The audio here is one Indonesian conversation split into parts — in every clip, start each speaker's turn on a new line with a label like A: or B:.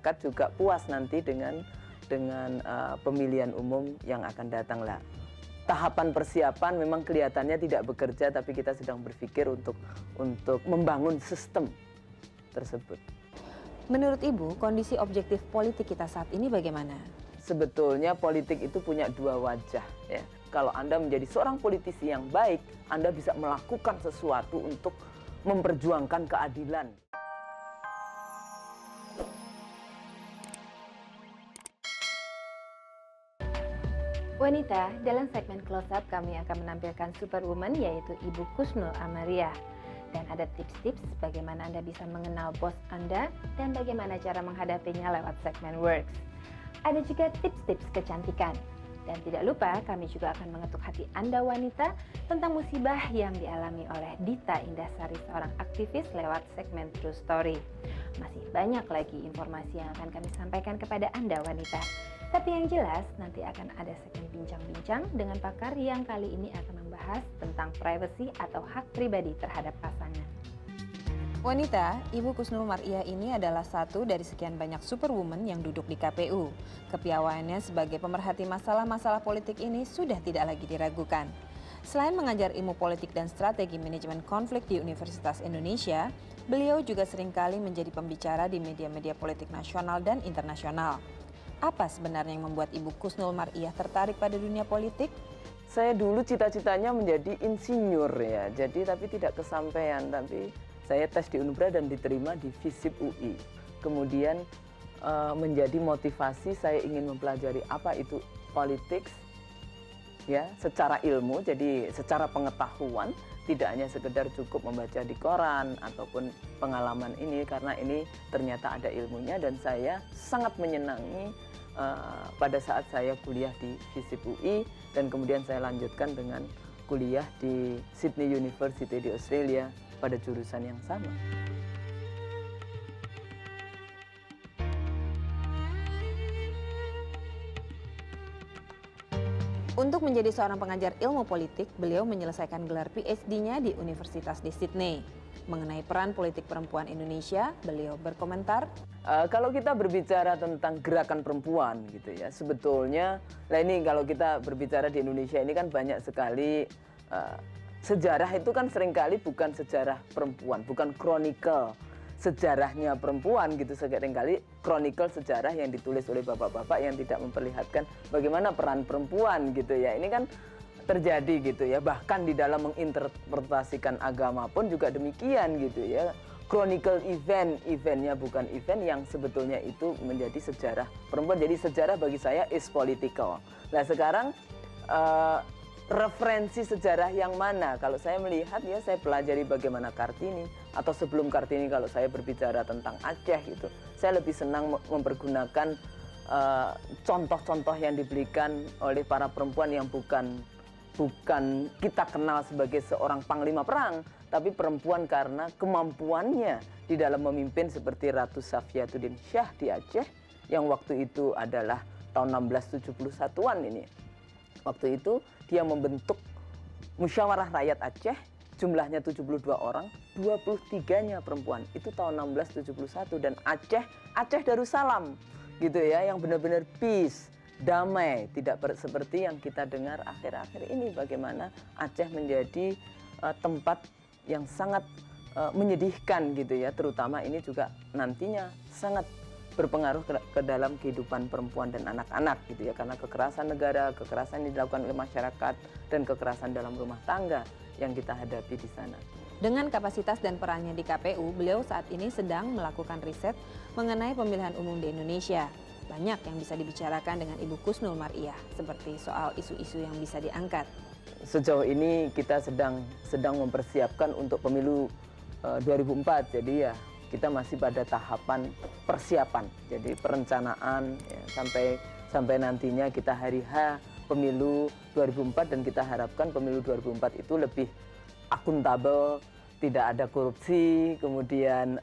A: masyarakat juga puas nanti dengan pemilihan umum yang akan datang lah. Tahapan persiapan memang kelihatannya tidak bekerja, tapi kita sedang berpikir untuk membangun sistem tersebut.
B: Menurut Ibu, kondisi objektif politik kita saat ini bagaimana?
A: Sebetulnya politik itu punya dua wajah, ya. Kalau Anda menjadi seorang politisi yang baik, Anda bisa melakukan sesuatu untuk memperjuangkan keadilan.
B: Wanita, dalam segmen Close Up kami akan menampilkan superwoman yaitu Ibu Kusnul Amariah. Dan ada tips-tips bagaimana Anda bisa mengenal bos Anda dan bagaimana cara menghadapinya lewat segmen Works. Ada juga tips-tips kecantikan. Dan tidak lupa kami juga akan mengetuk hati Anda wanita tentang musibah yang dialami oleh Dita Indasari, seorang aktivis lewat segmen True Story. Masih banyak lagi informasi yang akan kami sampaikan kepada Anda wanita. Tapi yang jelas nanti akan ada segmen bincang-bincang dengan pakar yang kali ini akan membahas tentang privacy atau hak pribadi terhadap pasangan. Wanita, Ibu Kusnul Mar'iyah ini adalah satu dari sekian banyak superwoman yang duduk di KPU. Kepiawaiannya sebagai pemerhati masalah-masalah politik ini sudah tidak lagi diragukan. Selain mengajar ilmu politik dan strategi manajemen konflik di Universitas Indonesia, beliau juga seringkali menjadi pembicara di media-media politik nasional dan internasional. Apa sebenarnya yang membuat Ibu Kusnul Mar'iyah tertarik pada dunia politik?
A: Saya dulu cita-citanya menjadi insinyur ya, tapi tidak kesampaian. Tapi saya tes di Unbra dan diterima di FISIP UI. Kemudian menjadi motivasi saya ingin mempelajari apa itu politik ya, secara ilmu, jadi secara pengetahuan, tidak hanya sekedar cukup membaca di koran ataupun pengalaman ini, karena ini ternyata ada ilmunya dan saya sangat menyenangi pada saat saya kuliah di FISIP UI dan kemudian saya lanjutkan dengan kuliah di Sydney University di Australia pada jurusan yang sama.
B: Untuk menjadi seorang pengajar ilmu politik, beliau menyelesaikan gelar PhD-nya di Universitas di Sydney. Mengenai peran politik perempuan Indonesia, beliau berkomentar,
A: kalau kita berbicara tentang gerakan perempuan gitu ya, sebetulnya, nah ini kalau kita berbicara di Indonesia ini kan banyak sekali sejarah itu kan seringkali bukan sejarah perempuan, bukan chronicle sejarahnya perempuan gitu, seringkali chronicle sejarah yang ditulis oleh bapak-bapak yang tidak memperlihatkan bagaimana peran perempuan gitu ya. Ini kan terjadi gitu ya, bahkan di dalam menginterpretasikan agama pun juga demikian gitu ya. Chronicle eventnya bukan event yang sebetulnya itu menjadi sejarah perempuan. Jadi sejarah bagi saya is political. Nah sekarang referensi sejarah yang mana? Kalau saya melihat ya, saya pelajari bagaimana Kartini, atau sebelum Kartini kalau saya berbicara tentang Aceh gitu, saya lebih senang mempergunakan contoh-contoh yang diberikan oleh para perempuan yang bukan kita kenal sebagai seorang panglima perang, tapi perempuan karena kemampuannya di dalam memimpin, seperti Ratu Safiyatuddin Shah di Aceh yang waktu itu adalah tahun 1671-an ini. Waktu itu dia membentuk Musyawarah Rakyat Aceh, jumlahnya 72 orang, 23-nya perempuan. Itu tahun 1671 dan Aceh Darussalam gitu ya, yang benar-benar peace, damai, tidak seperti yang kita dengar akhir-akhir ini, bagaimana Aceh menjadi tempat yang sangat menyedihkan gitu ya, terutama ini juga nantinya sangat berpengaruh ke dalam kehidupan perempuan dan anak-anak gitu ya, karena kekerasan negara, kekerasan yang dilakukan oleh masyarakat dan kekerasan dalam rumah tangga yang kita hadapi di sana.
B: Dengan kapasitas dan perannya di KPU, beliau saat ini sedang melakukan riset mengenai pemilihan umum di Indonesia. Banyak yang bisa dibicarakan dengan Ibu Kusnul Mar'iyah, seperti soal isu-isu yang bisa diangkat.
A: Sejauh ini kita sedang mempersiapkan untuk pemilu 2004, jadi ya kita masih pada tahapan persiapan, jadi perencanaan ya, sampai nantinya kita hari H pemilu 2004, dan kita harapkan pemilu 2004 itu lebih akuntabel, tidak ada korupsi, kemudian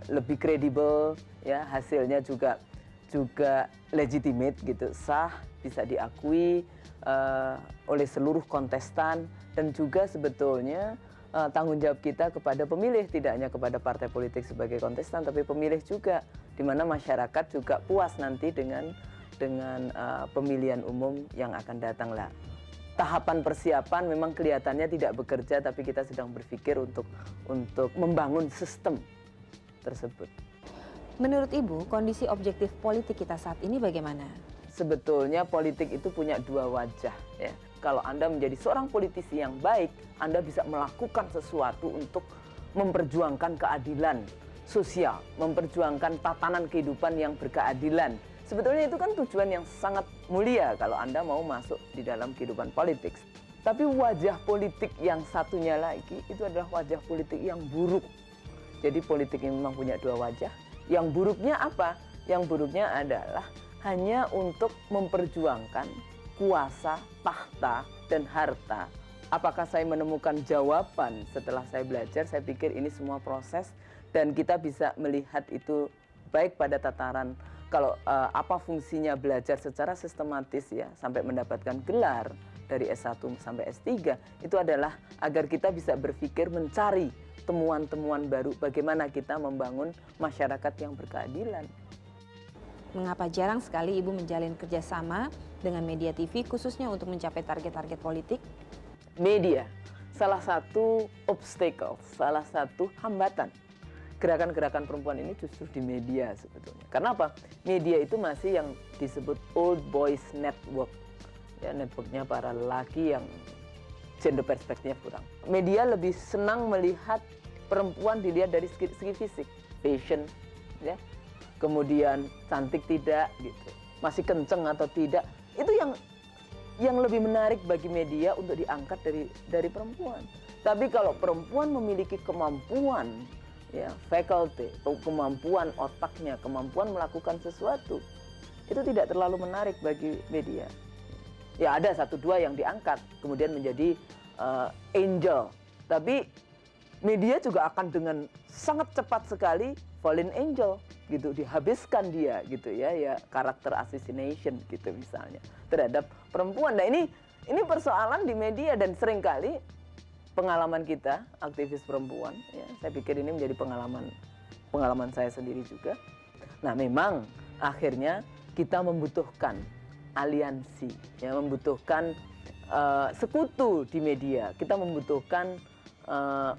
A: lebih kredibel ya, hasilnya juga legitimate gitu, sah, bisa diakui oleh seluruh kontestan, dan juga sebetulnya tanggung jawab kita kepada pemilih, tidak hanya kepada partai politik sebagai kontestan, tapi pemilih juga, di mana masyarakat juga puas nanti dengan pemilihan umum yang akan datang lah. Tahapan persiapan memang kelihatannya tidak bekerja, tapi kita sedang berpikir untuk membangun sistem tersebut.
B: Menurut Ibu, kondisi objektif politik kita saat ini bagaimana?
A: Sebetulnya politik itu punya dua wajah, ya. Kalau Anda menjadi seorang politisi yang baik, Anda bisa melakukan sesuatu untuk memperjuangkan keadilan sosial, memperjuangkan tatanan kehidupan yang berkeadilan. Sebetulnya itu kan tujuan yang sangat mulia kalau Anda mau masuk di dalam kehidupan politik. Tapi wajah politik yang satunya lagi itu adalah wajah politik yang buruk. Jadi politik ini memang punya dua wajah. Yang buruknya apa? Yang buruknya adalah hanya untuk memperjuangkan kuasa, tahta, dan harta. Apakah saya menemukan jawaban setelah saya belajar? Saya pikir ini semua proses dan kita bisa melihat itu baik pada tataran kalau apa fungsinya belajar secara sistematis ya sampai mendapatkan gelar dari S1 sampai S3 itu adalah agar kita bisa berpikir mencari temuan-temuan baru bagaimana kita membangun masyarakat yang berkeadilan.
B: Mengapa jarang sekali Ibu menjalin kerjasama dengan media TV khususnya untuk mencapai target-target politik?
A: Media, salah satu obstacle, salah satu hambatan. Gerakan-gerakan perempuan ini justru di media sebetulnya. Karena apa? Media itu masih yang disebut old boys network. Ya, networknya para lelaki yang gender perspektifnya kurang. Media lebih senang melihat perempuan dilihat dari segi fisik, fashion, ya. Kemudian cantik tidak gitu, masih kenceng atau tidak, itu yang lebih menarik bagi media untuk diangkat dari perempuan. Tapi kalau perempuan memiliki kemampuan, ya faculty, kemampuan otaknya, kemampuan melakukan sesuatu, itu tidak terlalu menarik bagi media. Ya ada satu dua yang diangkat, kemudian menjadi angel, tapi media juga akan dengan sangat cepat sekali fallen angel gitu, dihabiskan dia gitu ya karakter assassination gitu misalnya terhadap perempuan. Nah ini persoalan di media dan seringkali pengalaman kita aktivis perempuan ya, saya pikir ini menjadi pengalaman saya sendiri juga. Nah memang akhirnya kita membutuhkan aliansi ya, membutuhkan sekutu di media, kita membutuhkan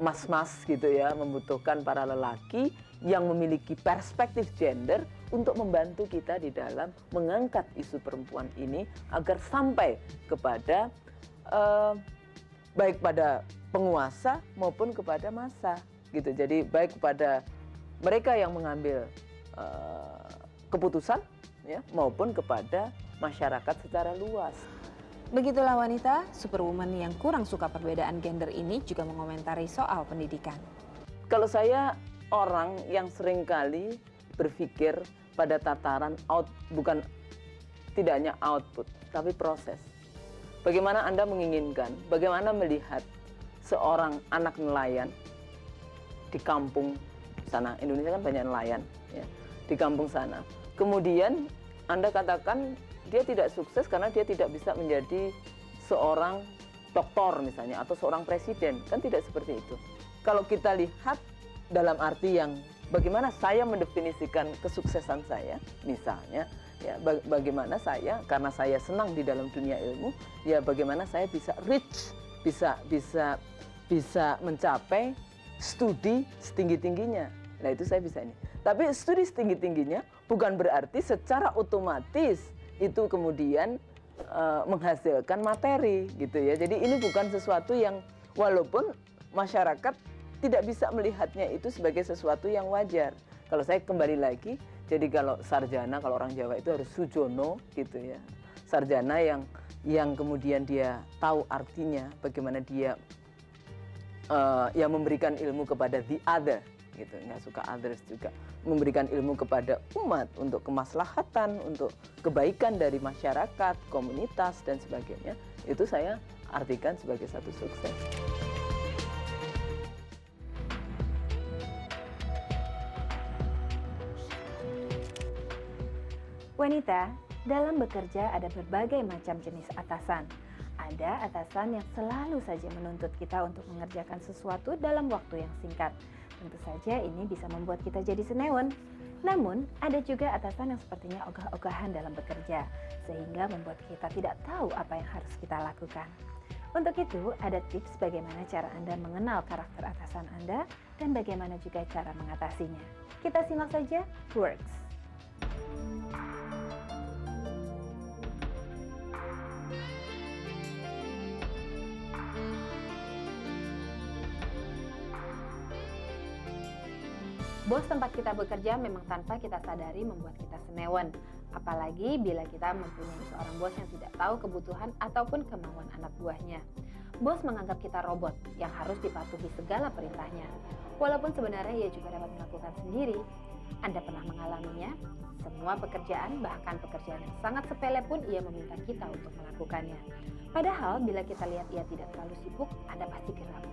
A: mas-mas gitu ya, membutuhkan para lelaki yang memiliki perspektif gender untuk membantu kita di dalam mengangkat isu perempuan ini agar sampai kepada baik pada penguasa maupun kepada massa gitu. Jadi baik kepada mereka yang mengambil keputusan ya maupun kepada masyarakat secara luas.
B: Begitulah wanita, superwoman yang kurang suka perbedaan gender ini juga mengomentari soal pendidikan.
A: Kalau saya orang yang seringkali berpikir pada tataran bukan tidak hanya output, tapi proses. Bagaimana Anda menginginkan, bagaimana melihat seorang anak nelayan di kampung sana, Indonesia kan banyak nelayan, ya, di kampung sana. Kemudian Anda katakan dia tidak sukses karena dia tidak bisa menjadi seorang doktor misalnya atau seorang presiden, kan tidak seperti itu. Kalau kita lihat dalam arti yang bagaimana saya mendefinisikan kesuksesan saya, misalnya ya bagaimana saya karena saya senang di dalam dunia ilmu, ya bagaimana saya bisa reach, bisa mencapai studi setinggi-tingginya. Nah itu saya bisa ini. Tapi studi setinggi-tingginya bukan berarti secara otomatis itu kemudian menghasilkan materi gitu ya. Jadi ini bukan sesuatu yang walaupun masyarakat tidak bisa melihatnya itu sebagai sesuatu yang wajar. Kalau saya kembali lagi, jadi kalau sarjana, kalau orang Jawa itu harus sujono gitu ya. Sarjana yang kemudian dia tahu artinya, bagaimana dia yang memberikan ilmu kepada the other gitu, nggak suka others juga, memberikan ilmu kepada umat untuk kemaslahatan, untuk kebaikan dari masyarakat, komunitas dan sebagainya. Itu saya artikan sebagai satu sukses.
B: Wanita, dalam bekerja ada berbagai macam jenis atasan. Ada atasan yang selalu saja menuntut kita untuk mengerjakan sesuatu dalam waktu yang singkat. Tentu saja ini bisa membuat kita jadi senewan. Namun, ada juga atasan yang sepertinya ogah-ogahan dalam bekerja, sehingga membuat kita tidak tahu apa yang harus kita lakukan. Untuk itu, ada tips bagaimana cara Anda mengenal karakter atasan Anda dan bagaimana juga cara mengatasinya. Kita simak saja Works. Bos tempat kita bekerja memang tanpa kita sadari membuat kita senewan. Apalagi bila kita mempunyai seorang bos yang tidak tahu kebutuhan ataupun kemauan anak buahnya. Bos menganggap kita robot yang harus dipatuhi segala perintahnya. Walaupun sebenarnya ia juga dapat melakukan sendiri. Anda pernah mengalaminya? Semua pekerjaan, bahkan pekerjaan yang sangat sepele pun ia meminta kita untuk melakukannya. Padahal bila kita lihat ia tidak terlalu sibuk, Anda pasti geram.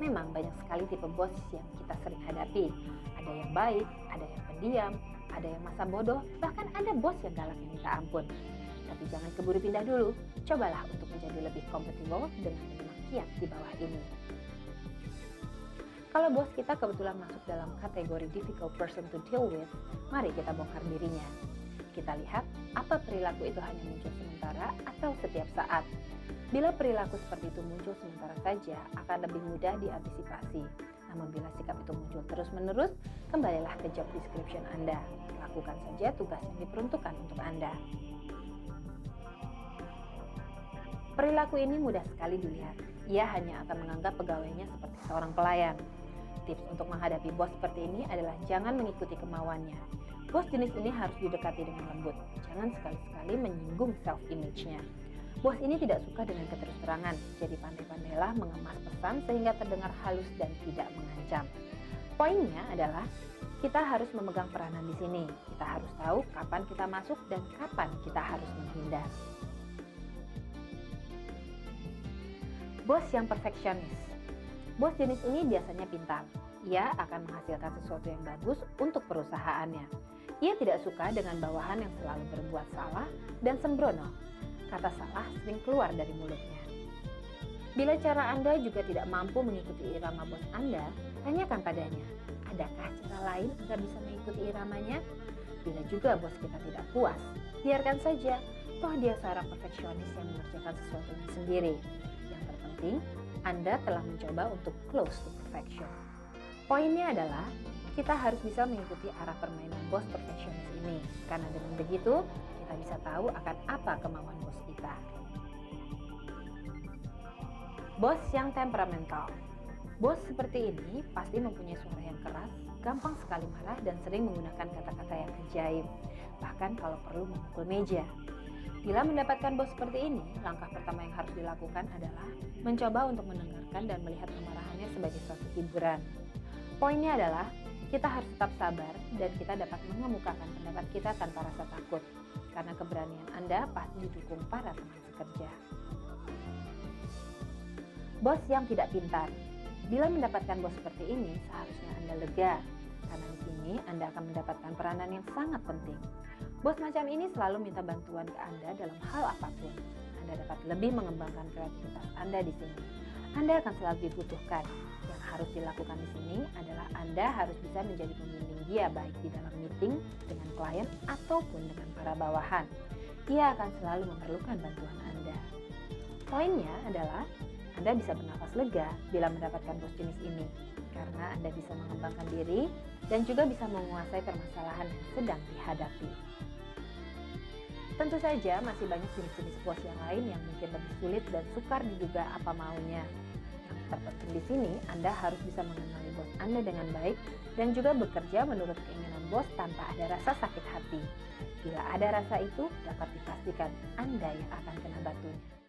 B: Memang banyak sekali tipe bos yang kita sering hadapi. Ada yang baik, ada yang pendiam, ada yang masa bodoh, bahkan ada bos yang galak yang minta ampun. Tapi jangan keburu pindah dulu. Cobalah untuk menjadi lebih kompatibel dengan menyimak kiat di bawah ini. Kalau bos kita kebetulan masuk dalam kategori difficult person to deal with, mari kita bongkar dirinya. Kita lihat apa perilaku itu hanya muncul sementara atau setiap saat. Bila perilaku seperti itu muncul sementara saja, akan lebih mudah diantisipasi. Namun bila sikap itu muncul terus-menerus, kembalilah ke job description Anda. Lakukan saja tugas yang diperuntukkan untuk Anda. Perilaku ini mudah sekali dilihat. Ia hanya akan menganggap pegawainya seperti seorang pelayan. Tips untuk menghadapi bos seperti ini adalah jangan mengikuti kemauannya. Bos jenis ini harus didekati dengan lembut. Jangan sekali-sekali menyinggung self-image-nya. Bos ini tidak suka dengan keterus-terangan, jadi pandai-pandailah mengemas pesan sehingga terdengar halus dan tidak mengancam. Poinnya adalah kita harus memegang peranan di sini. Kita harus tahu kapan kita masuk dan kapan kita harus menghindar. Bos yang perfeksionis. Bos jenis ini biasanya pintar. Ia akan menghasilkan sesuatu yang bagus untuk perusahaannya. Ia tidak suka dengan bawahan yang selalu berbuat salah dan sembrono. Kata salah sering keluar dari mulutnya. Bila cara Anda juga tidak mampu mengikuti irama bos Anda, tanyakan padanya, adakah cara lain agar bisa mengikuti iramanya? Bila juga bos kita tidak puas, biarkan saja, toh dia seorang perfeksionis yang mengerjakan sesuatunya sendiri. Yang terpenting, Anda telah mencoba untuk close to perfection. Poinnya adalah, kita harus bisa mengikuti arah permainan bos perfeksionis ini, karena dengan begitu, kita bisa tahu akan apa kemauan bos kita. Bos yang temperamental. Bos seperti ini pasti mempunyai suara yang keras, gampang sekali marah dan sering menggunakan kata-kata yang ajaib, bahkan kalau perlu memukul meja. Bila mendapatkan bos seperti ini, langkah pertama yang harus dilakukan adalah mencoba untuk mendengarkan dan melihat kemarahannya sebagai suatu hiburan. Poinnya adalah, kita harus tetap sabar dan kita dapat mengemukakan pendapat kita tanpa rasa takut. Karena keberanian Anda pasti didukung para teman sekerja. Bos yang tidak pintar. Bila mendapatkan bos seperti ini, seharusnya Anda lega. Karena di sini Anda akan mendapatkan peranan yang sangat penting. Bos macam ini selalu minta bantuan ke Anda dalam hal apapun. Anda dapat lebih mengembangkan kreativitas Anda di sini. Anda akan selalu dibutuhkan. Yang harus dilakukan di sini adalah Anda harus bisa menjadi pembimbing dia baik di dalam meeting dengan klien ataupun dengan para bawahan. Ia akan selalu memerlukan bantuan Anda. Poinnya adalah Anda bisa bernafas lega bila mendapatkan bos jenis ini karena Anda bisa mengembangkan diri dan juga bisa menguasai permasalahan yang sedang dihadapi. Tentu saja masih banyak jenis-jenis bos yang lain yang mungkin lebih sulit dan sukar diduga apa maunya. Terpenting di sini, Anda harus bisa mengenali bos Anda dengan baik dan juga bekerja menurut keinginan bos tanpa ada rasa sakit hati. Bila ada rasa itu, dapat dipastikan Anda yang akan kena batunya.